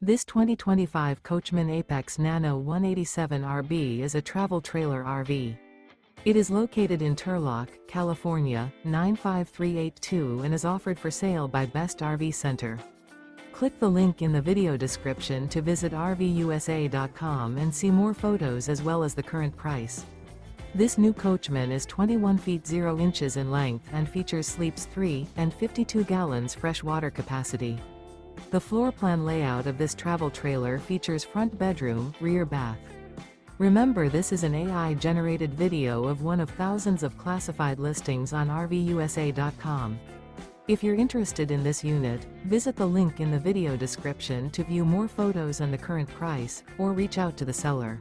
This 2025 Coachmen Apex Nano 187RB is a travel trailer RV. It is located in Turlock, California, 95382 and is offered for sale by Best RV Center. Click the link in the video description to visit RVUSA.com and see more photos as well as the current price. This new Coachmen is 21 feet 0 inches in length and features sleeps 3 and 52 gallons fresh water capacity. The floor plan layout of this travel trailer features front bedroom, rear bath. Remember, this is an AI-generated video of one of thousands of classified listings on RVUSA.com. If you're interested in this unit, visit the link in the video description to view more photos and the current price, or reach out to the seller.